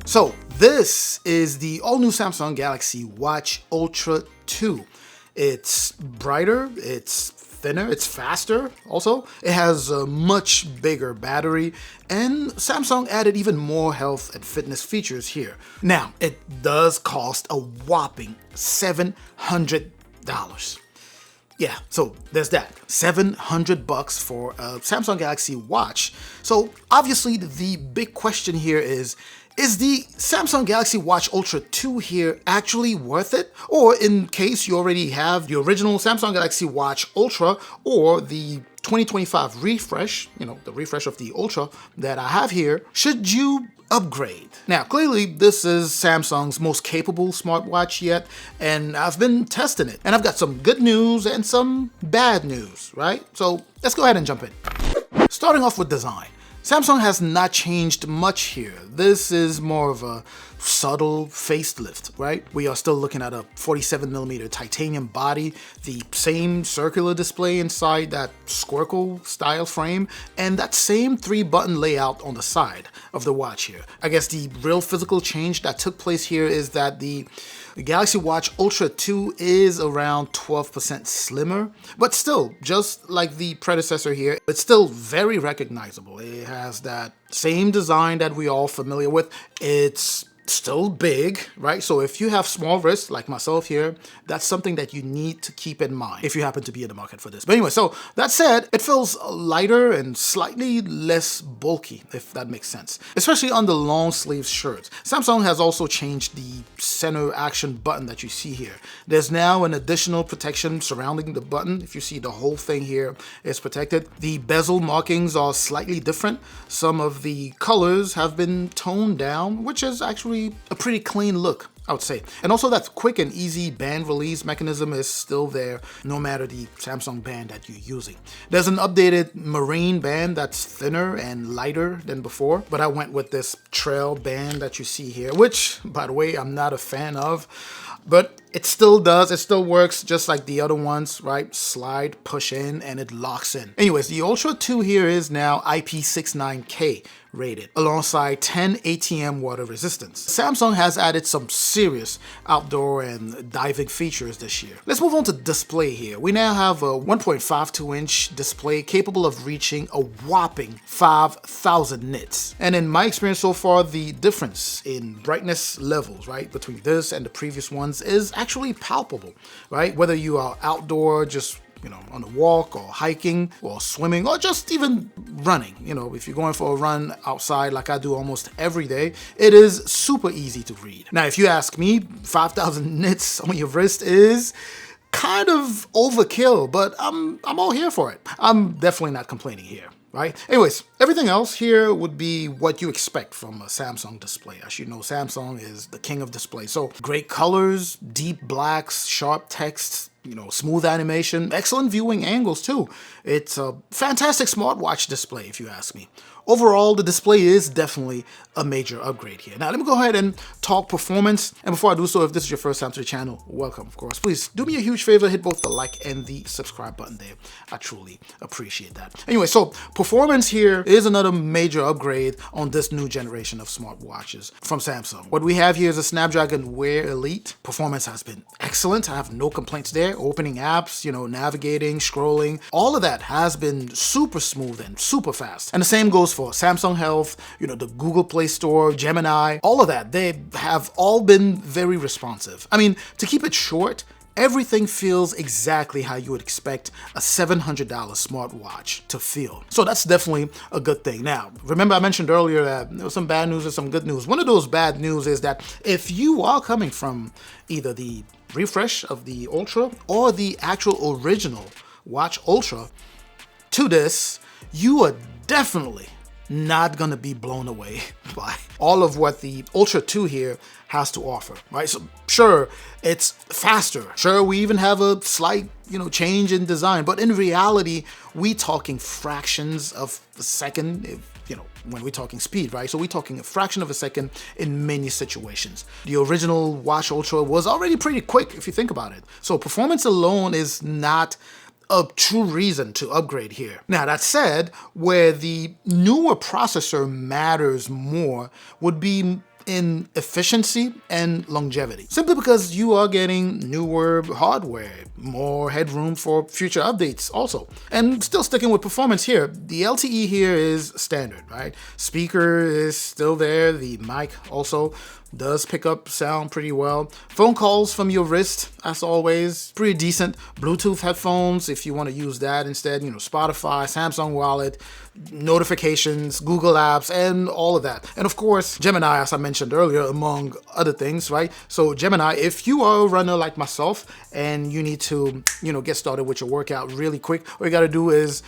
So this is the all-new Samsung Galaxy Watch Ultra 2. It's brighter, it's thinner, it's faster also. It has a much bigger battery, and Samsung added even more health and fitness features here. Now, it does cost a whopping $700. Yeah, so there's that. $700 for a Samsung Galaxy Watch. So obviously the big question here is the Samsung Galaxy Watch Ultra 2 here actually worth it? Or in case you already have the original Samsung Galaxy Watch Ultra or the 2025 refresh, the refresh of the Ultra that I have here, should you upgrade? Now, clearly this is Samsung's most capable smartwatch yet, and I've been testing it. And I've got some good news and some bad news, right? So let's go ahead and jump in. Starting off with design. Samsung has not changed much here. This is more of a subtle facelift, right? We are still looking at a 47mm titanium body, the same circular display inside that squircle style frame, and that same 3-button layout on the side of the watch here. I guess the real physical change that took place here is that the Galaxy Watch Ultra 2 is around 12% slimmer, but still, just like the predecessor here, it's still very recognizable. It has that same design that we're all familiar with. It's still big, right? So if you have small wrists like myself here, that's something that you need to keep in mind if you happen to be in the market for this. But anyway, so that said, it feels lighter and slightly less bulky, if that makes sense, especially on the long sleeve shirts. Samsung has also changed the center action button that you see here. There's now an additional protection surrounding the button. If you see, the whole thing here is protected. The bezel markings are slightly different. Some of the colors have been toned down, which is actually a pretty clean look, I would say. And also that quick and easy band release mechanism is still there, no matter the Samsung band that you're using. There's an updated marine band that's thinner and lighter than before, but I went with this trail band that you see here, which, by the way, I'm not a fan of. But it still works just like the other ones, right? Slide, push in, and it locks in. Anyways, the Ultra 2 here is now IP69K rated, alongside 10 ATM water resistance. Samsung has added some serious outdoor and diving features this year. Let's move on to display here. We now have a 1.52-inch display capable of reaching a whopping 5,000 nits. And in my experience so far, the difference in brightness levels, right, between this and the previous ones is actually palpable, right? Whether you are outdoor, just on a walk or hiking or swimming or just even running, if you're going for a run outside like I do almost every day, it is super easy to read. Now, if you ask me, 5,000 nits on your wrist is kind of overkill, but I'm all here for it. I'm definitely not complaining here. Right? Anyways, everything else here would be what you expect from a Samsung display. As you know, Samsung is the king of display. So great colors, deep blacks, sharp text, smooth animation, excellent viewing angles too. It's a fantastic smartwatch display if you ask me. Overall, the display is definitely a major upgrade here. Now, let me go ahead and talk performance. And before I do so, if this is your first time to the channel, welcome, of course. Please do me a huge favor, hit both the like and the subscribe button there. I truly appreciate that. Anyway, so performance here is another major upgrade on this new generation of smartwatches from Samsung. What we have here is a Snapdragon Wear Elite. Performance has been excellent. I have no complaints there. Opening apps, navigating, scrolling, all of that has been super smooth and super fast. And the same goes for Samsung Health, the Google Play Store, Gemini, all of that. They have all been very responsive. I mean, to keep it short, everything feels exactly how you would expect a $700 smartwatch to feel. So that's definitely a good thing. Now, remember I mentioned earlier that there was some bad news and some good news. One of those bad news is that if you are coming from either the refresh of the Ultra or the actual original Watch Ultra to this, you are definitely not gonna be blown away by all of what the Ultra 2 here has to offer, right? So sure, it's faster. Sure, we even have a slight, change in design, but in reality, we talking fractions of a second, when we're talking speed, right? So we're talking a fraction of a second in many situations. The original Watch Ultra was already pretty quick if you think about it. So performance alone is not a true reason to upgrade here. Now, that said, where the newer processor matters more would be in efficiency and longevity, simply because you are getting newer hardware, more headroom for future updates also. And still sticking with performance here, the LTE here is standard, right? Speaker is still there, the mic also does pick up sound pretty well. Phone calls from your wrist, as always, pretty decent. Bluetooth headphones, if you want to use that instead, Spotify, Samsung Wallet, notifications, Google Apps, and all of that. And of course, Gemini, as I mentioned earlier, among other things, right? So Gemini, if you are a runner like myself and you need to, get started with your workout really quick, all you got to do is,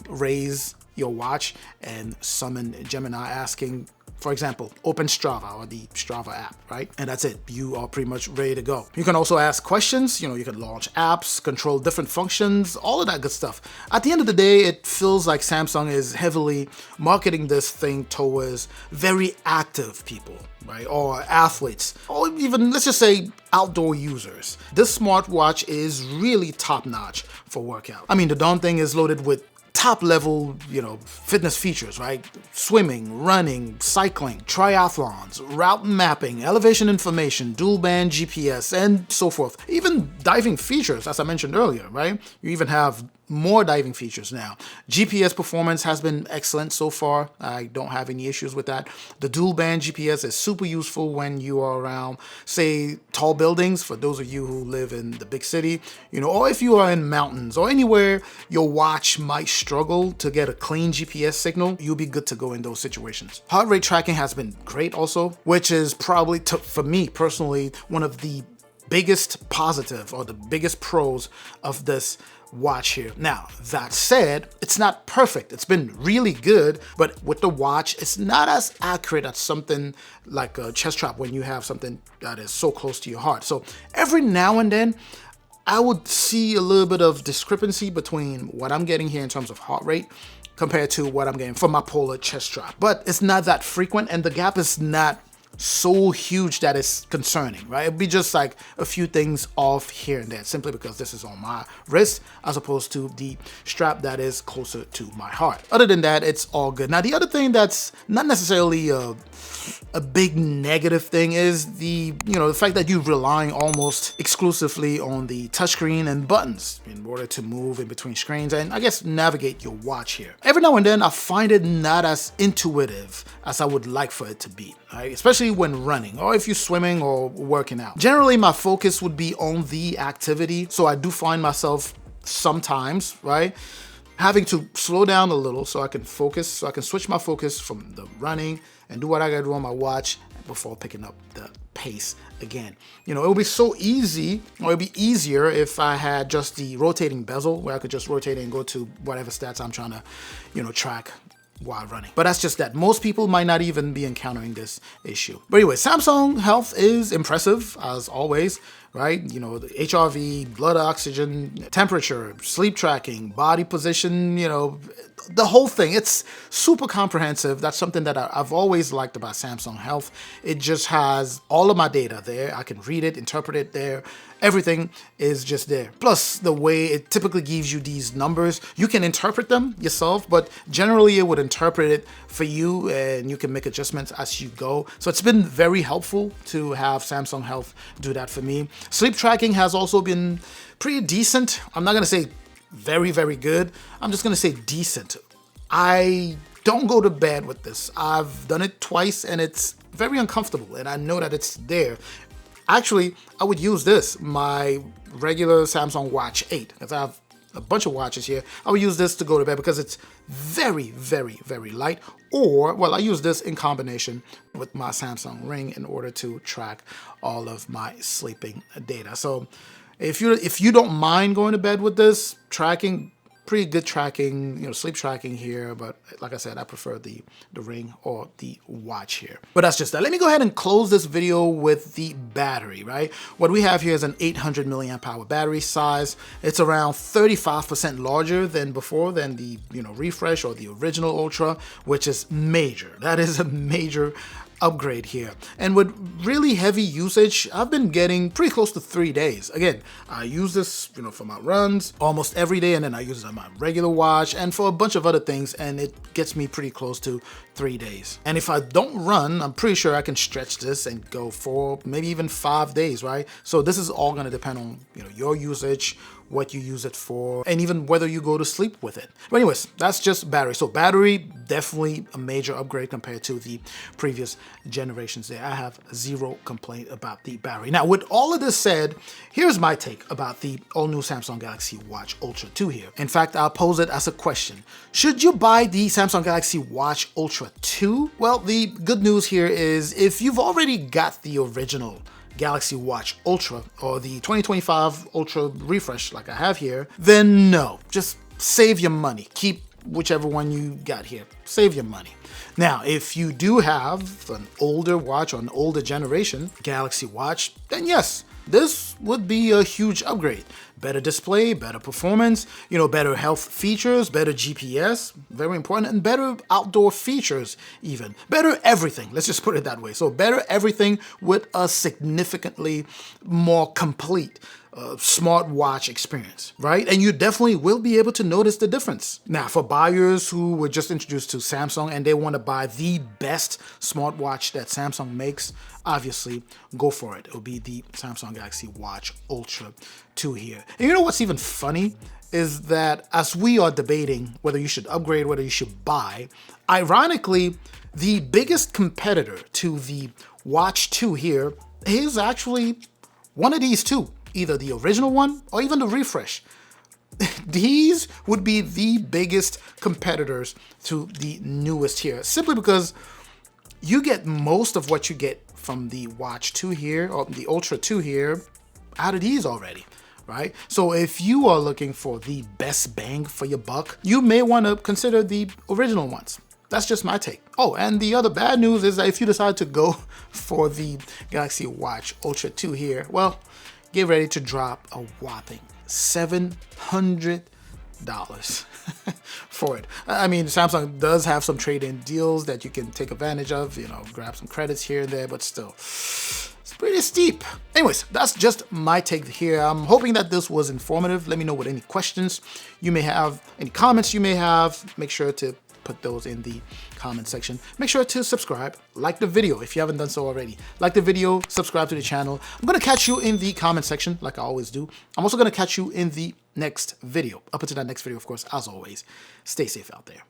raise your watch and summon Gemini asking, for example, open Strava or the Strava app, right? And that's it. You are pretty much ready to go. You can also ask questions. You can launch apps, control different functions, all of that good stuff. At the end of the day, it feels like Samsung is heavily marketing this thing towards very active people, right? Or athletes, or even, let's just say, outdoor users. This smartwatch is really top-notch for workout. I mean, the darn thing is loaded with top level, fitness features, right? Swimming, running, cycling, triathlons, route mapping, elevation information, dual band GPS, and so forth. Even diving features, as I mentioned earlier, right? You even have more diving features now. GPS performance has been excellent so far. I don't have any issues with that. The dual band GPS is super useful when you are around, say, tall buildings, for those of you who live in the big city, or if you are in mountains or anywhere your watch might struggle to get a clean GPS signal, you'll be good to go in those situations. Heart rate tracking has been great also, which is probably, for me personally, one of the biggest positive or the biggest pros of this watch here. Now, that said, it's not perfect. It's been really good, but with the watch, it's not as accurate as something like a chest strap when you have something that is so close to your heart. So every now and then, I would see a little bit of discrepancy between what I'm getting here in terms of heart rate compared to what I'm getting from my Polar chest strap. But it's not that frequent, and the gap is not so huge that it's concerning, right? It'd be just like a few things off here and there, simply because this is on my wrist as opposed to the strap that is closer to my heart. Other than that, it's all good. Now, the other thing that's not necessarily a big negative thing is the fact that you're relying almost exclusively on the touchscreen and buttons in order to move in between screens and I guess navigate your watch here. Every now and then, I find it not as intuitive as I would like for it to be, right? Especially when running or if you're swimming or working out. Generally, my focus would be on the activity, so I do find myself sometimes, right, having to slow down a little so I can focus, so I can switch my focus from the running and do what I gotta do on my watch before picking up the pace again. It would be so easy, or it'd be easier if I had just the rotating bezel where I could just rotate and go to whatever stats I'm trying to, track while running. But that's just that. Most people might not even be encountering this issue. But anyway, Samsung Health is impressive as always, right? The HRV, blood oxygen, temperature, sleep tracking, body position, the whole thing. It's super comprehensive. That's something that I've always liked about Samsung Health. It just has all of my data there. I can read it, interpret it there. Everything is just there. Plus, the way it typically gives you these numbers, you can interpret them yourself, but generally it would interpret it for you and you can make adjustments as you go. So it's been very helpful to have Samsung Health do that for me. Sleep tracking has also been pretty decent. I'm not gonna say very, very good. I'm just gonna say decent. I don't go to bed with this. I've done it twice and it's very uncomfortable and I know that it's there. Actually, I would use this, my regular Samsung Watch 8, because I have a bunch of watches here. I would use this to go to bed because it's very, very, very light. Or, well, I use this in combination with my Samsung Ring in order to track all of my sleeping data. So if you don't mind going to bed with this, tracking, pretty good tracking, sleep tracking here, but like I said, I prefer the Ring or the watch here. But that's just that. Let me go ahead and close this video with the battery, right? What we have here is an 800 milliamp hour battery size. It's around 35% larger than before, than the refresh or the original Ultra, which is major. That is a major upgrade here. And with really heavy usage, I've been getting pretty close to 3 days. Again, I use this, for my runs almost every day, and then I use it on my regular watch and for a bunch of other things, and it gets me pretty close to 3 days. And if I don't run, I'm pretty sure I can stretch this and go 4, maybe even 5 days, right? So this is all going to depend on, your usage, what you use it for, and even whether you go to sleep with it. But anyways, that's just battery. So battery, definitely a major upgrade compared to the previous generations there. I have zero complaint about the battery. Now, with all of this said, here's my take about the all-new Samsung Galaxy Watch Ultra 2 here. In fact, I'll pose it as a question. Should you buy the Samsung Galaxy Watch Ultra 2? Well, the good news here is if you've already got the original Galaxy Watch Ultra or the 2025 Ultra refresh like I have here, then no, just save your money. Keep whichever one you got here. Save your money. Now, if you do have an older watch or an older generation Galaxy Watch, then yes, this would be a huge upgrade. Better display, better performance, better health features, better GPS, very important, and better outdoor features even. Better everything, let's just put it that way. So better everything with a significantly more complete smartwatch experience, right? And you definitely will be able to notice the difference. Now, for buyers who were just introduced to Samsung and they want to buy the best smartwatch that Samsung makes, obviously go for it. It'll be the Samsung Galaxy Watch Ultra 2 here. And you know what's even funny is that as we are debating whether you should upgrade, whether you should buy, ironically, the biggest competitor to the Watch 2 here is actually one of these two. Either the original one or even the refresh. These would be the biggest competitors to the newest here, simply because you get most of what you get from the Watch 2 here or the Ultra 2 here out of these already, right? So if you are looking for the best bang for your buck, you may want to consider the original ones. That's just my take. Oh, and the other bad news is that if you decide to go for the Galaxy Watch Ultra 2 here, well, get ready to drop a whopping $700 for it. I mean, Samsung does have some trade-in deals that you can take advantage of, grab some credits here and there, but still, it's pretty steep. Anyways, that's just my take here. I'm hoping that this was informative. Let me know what any questions you may have, any comments you may have. Make sure to put those in the comment section. Make sure to subscribe, like the video if you haven't done so already. Like the video, subscribe to the channel. I'm gonna catch you in the comment section like I always do. I'm also gonna catch you in the next video. Up until that next video, of course, as always, stay safe out there.